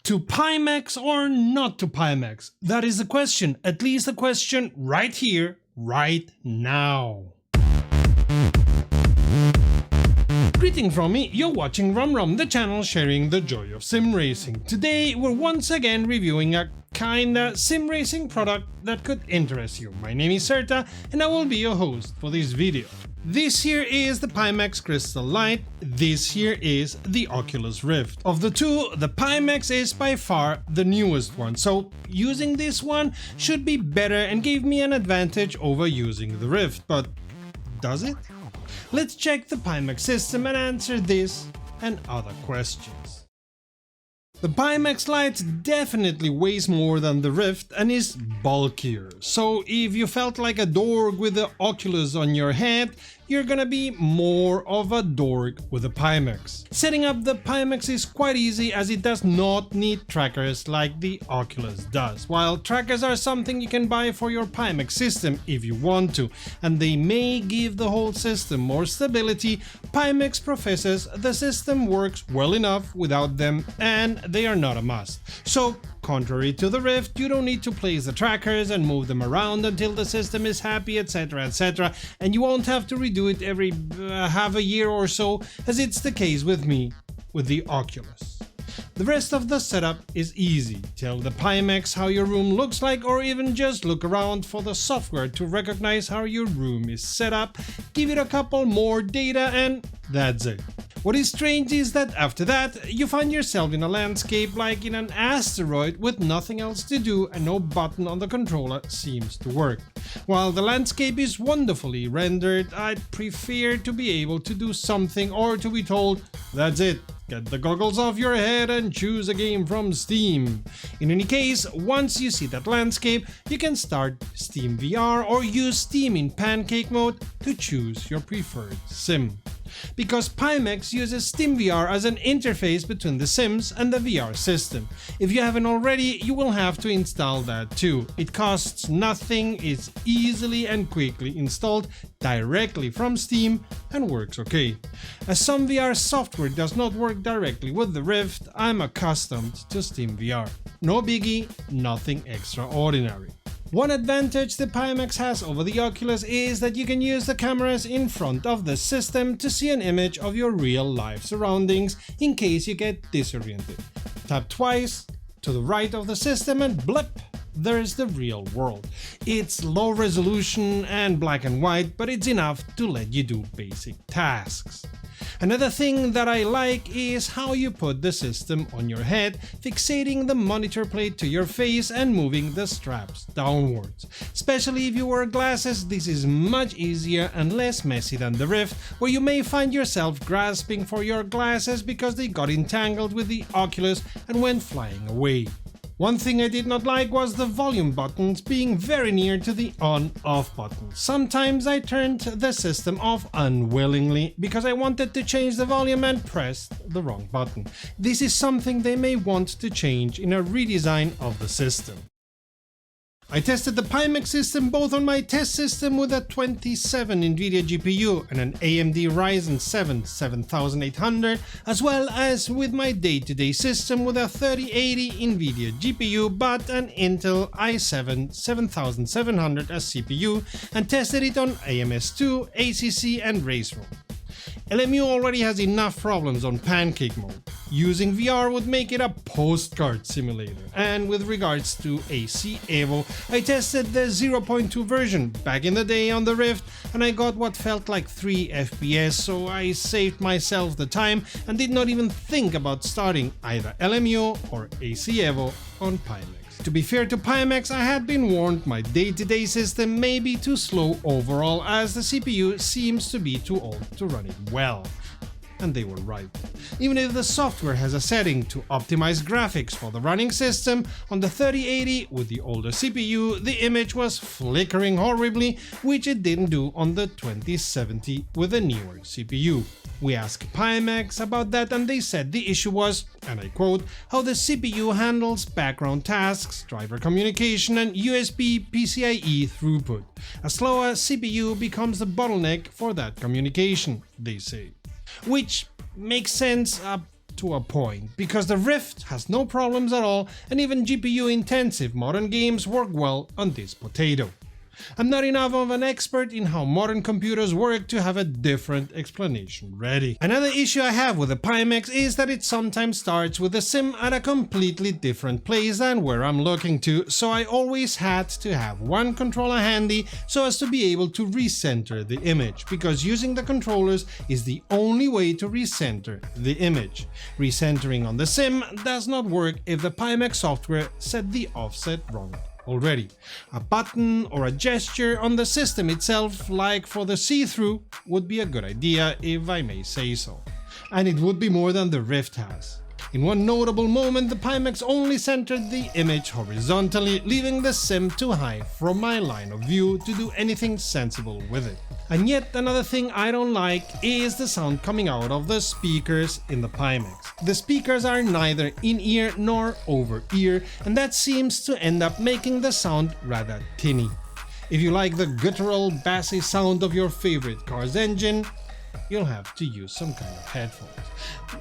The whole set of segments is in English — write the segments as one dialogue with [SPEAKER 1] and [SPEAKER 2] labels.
[SPEAKER 1] To Pimax or not to Pimax? That is the question, at least the question right here, right now. Greeting from me, you're watching WromWrom, the channel sharing the joy of sim racing. Today we're once again reviewing a kinda sim racing product that could interest you. My name is Serta and I will be your host for this video. This here is the Pimax Crystal Light, this here is the Oculus Rift. Of the two, the Pimax is by far the newest one, so using this one should be better and gave me an advantage over using the Rift, but does it? Let's check the Pimax system and answer this and other questions. The Pimax Lite definitely weighs more than the Rift and is bulkier, so if you felt like a dork with the Oculus on your head, you're gonna be more of a dork with the Pimax. Setting up the Pimax is quite easy as it does not need trackers like the Oculus does. While trackers are something you can buy for your Pimax system if you want to, and they may give the whole system more stability, Pimax professes the system works well enough without them and they are not a must. So, contrary to the Rift, you don't need to place the trackers and move them around until the system is happy, etc, and you won't have to redo it every half a year or so, as it's the case with me with the Oculus. The rest of the setup is easy. Tell the Pimax how your room looks like, or even just look around for the software to recognize how your room is set up, give it a couple more data and that's it. What is strange is that after that, you find yourself in a landscape like in an asteroid with nothing else to do and no button on the controller seems to work. While the landscape is wonderfully rendered, I'd prefer to be able to do something or to be told, that's it, get the goggles off your head and choose a game from Steam. In any case, once you see that landscape, you can start Steam VR or use Steam in pancake mode to choose your preferred sim. Because Pimax uses SteamVR as an interface between the Sims and the VR system. If you haven't already, you will have to install that too. It costs nothing, is easily and quickly installed directly from Steam and works okay. As some VR software does not work directly with the Rift, I'm accustomed to SteamVR. No biggie, nothing extraordinary. One advantage the Pimax has over the Oculus is that you can use the cameras in front of the system to see an image of your real-life surroundings in case you get disoriented. Tap twice to the right of the system and blip, there's the real world. It's low resolution and black and white, but it's enough to let you do basic tasks. Another thing that I like is how you put the system on your head, fixating the monitor plate to your face and moving the straps downwards. Especially if you wear glasses, this is much easier and less messy than the Rift, where you may find yourself grasping for your glasses because they got entangled with the Oculus and went flying away. One thing I did not like was the volume buttons being very near to the on-off button. Sometimes I turned the system off unwillingly because I wanted to change the volume and pressed the wrong button. This is something they may want to change in a redesign of the system. I tested the Pimax system both on my test system with a 27 NVIDIA GPU and an AMD Ryzen 7 7800, as well as with my day-to-day system with a 3080 NVIDIA GPU but an Intel i7 7700 as CPU, and tested it on AMS2, ACC and RaceRom. LMU already has enough problems on pancake mode. Using VR would make it a postcard simulator. And with regards to AC Evo, I tested the 0.2 version back in the day on the Rift and I got what felt like 3 FPS, so I saved myself the time and did not even think about starting either LMU or AC Evo on Pimax. To be fair to Pimax, I had been warned my day-to-day system may be too slow overall as the CPU seems to be too old to run it well. And they were right. Even if the software has a setting to optimize graphics for the running system, on the 3080 with the older CPU, the image was flickering horribly, which it didn't do on the 2070 with a newer CPU. We asked Pimax about that and they said the issue was, and I quote, how the CPU handles background tasks, driver communication and USB PCIe throughput. A slower CPU becomes the bottleneck for that communication, they say. Which makes sense, to a point, because the Rift has no problems at all, and even GPU-intensive modern games work well on this potato. I'm not enough of an expert in how modern computers work to have a different explanation ready. Another issue I have with the Pimax is that it sometimes starts with the sim at a completely different place than where I'm looking to, so I always had to have one controller handy so as to be able to recenter the image, because using the controllers is the only way to recenter the image. Recentering on the sim does not work if the Pimax software set the offset wrong already. A button or a gesture on the system itself, like for the see-through, would be a good idea if I may say so. And it would be more than the Rift has. In one notable moment, the Pimax only centered the image horizontally, leaving the sim too high from my line of view to do anything sensible with it. And yet another thing I don't like is the sound coming out of the speakers in the Pimax. The speakers are neither in-ear nor over-ear, and that seems to end up making the sound rather tinny. If you like the guttural, bassy sound of your favorite car's engine, you'll have to use some kind of headphones.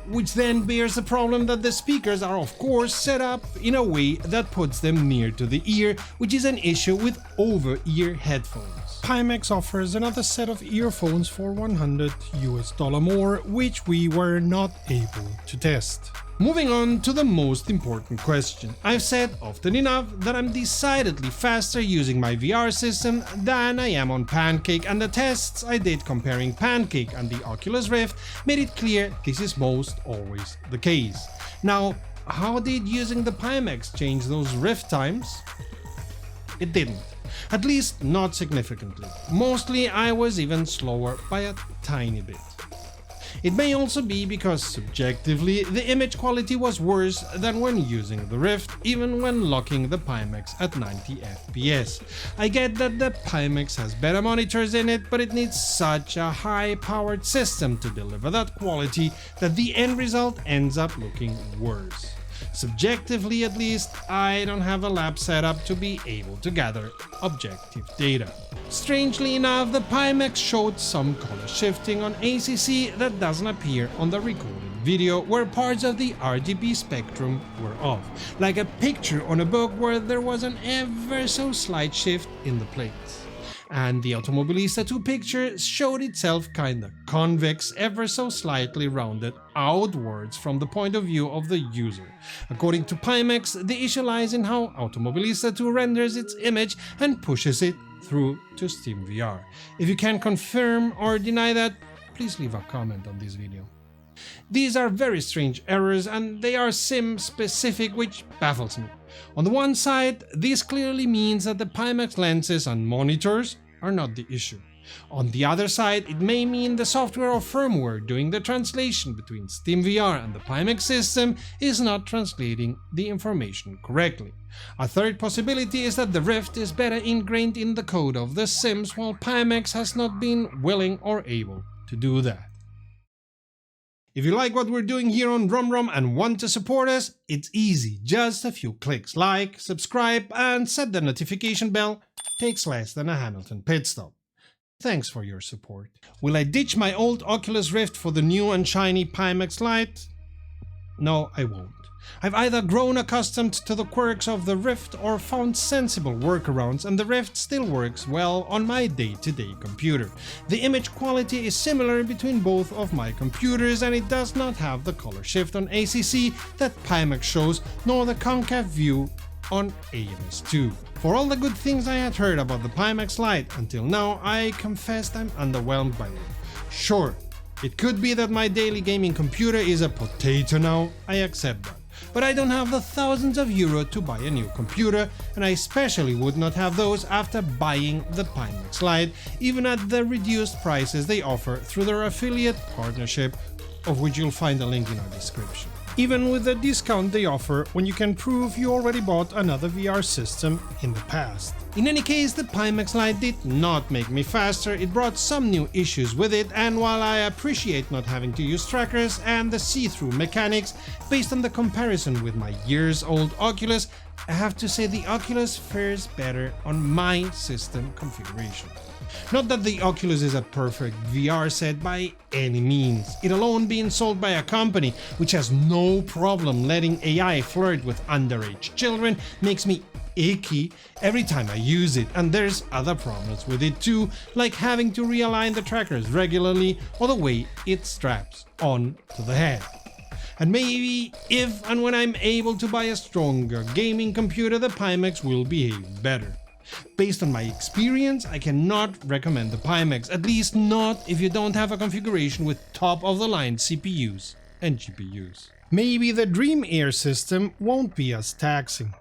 [SPEAKER 1] Which then bears the problem that the speakers are of course set up in a way that puts them near to the ear, which is an issue with over-ear headphones. Pimax offers another set of earphones for $100 more, which we were not able to test. Moving on to the most important question. I've said often enough that I'm decidedly faster using my VR system than I am on Pancake, and the tests I did comparing Pancake and the Oculus Rift made it clear this is most always the case. Now, how did using the Pimax change those Rift times? It didn't. At least not significantly. Mostly I was even slower by a tiny bit. It may also be because subjectively the image quality was worse than when using the Rift, even when locking the Pimax at 90 FPS. I get that the Pimax has better monitors in it, but it needs such a high-powered system to deliver that quality that the end result ends up looking worse. Subjectively at least, I don't have a lab setup to be able to gather objective data. Strangely enough, the Pimax showed some color shifting on ACC that doesn't appear on the recorded video, where parts of the RGB spectrum were off, like a picture on a book where there was an ever so slight shift in the plates. And the Automobilista 2 picture showed itself kinda convex, ever so slightly rounded outwards from the point of view of the user. According to Pimax, the issue lies in how Automobilista 2 renders its image and pushes it through to SteamVR. If you can confirm or deny that, please leave a comment on this video. These are very strange errors, and they are sim-specific, which baffles me. On the one side, this clearly means that the Pimax lenses and monitors are not the issue. On the other side, it may mean the software or firmware doing the translation between SteamVR and the Pimax system is not translating the information correctly. A third possibility is that the Rift is better ingrained in the code of the sims, while Pimax has not been willing or able to do that. If you like what we're doing here on WromWrom and want to support us, it's easy, just a few clicks. Like, subscribe, and set the notification bell. Takes less than a Hamilton pit stop. Thanks for your support. Will I ditch my old Oculus Rift for the new and shiny Pimax Lite? No, I won't. I've either grown accustomed to the quirks of the Rift or found sensible workarounds, and the Rift still works well on my day-to-day computer. The image quality is similar between both of my computers, and it does not have the color shift on ACC that Pimax shows, nor the concave view on AMS2. For all the good things I had heard about the Pimax Lite until now, I confessed I'm underwhelmed by it. Sure, it could be that my daily gaming computer is a potato now, I accept that. But I don't have the thousands of euros to buy a new computer, and I especially would not have those after buying the Pimax Lite, even at the reduced prices they offer through their affiliate partnership, of which you'll find a link in our description. even with the discount they offer when you can prove you already bought another VR system in the past. In any case, the Pimax Lite did not make me faster, it brought some new issues with it, and while I appreciate not having to use trackers and the see-through mechanics, based on the comparison with my years-old Oculus, I have to say the Oculus fares better on my system configuration. Not that the Oculus is a perfect VR set by any means, it alone being sold by a company which has no problem letting AI flirt with underage children makes me icky every time I use it, and there's other problems with it too, like having to realign the trackers regularly or the way it straps on to the head. And maybe if and when I'm able to buy a stronger gaming computer, the Pimax will behave better. Based on my experience, I cannot recommend the Pimax, at least not if you don't have a configuration with top-of-the-line CPUs and GPUs. Maybe the Dream Air system won't be as taxing.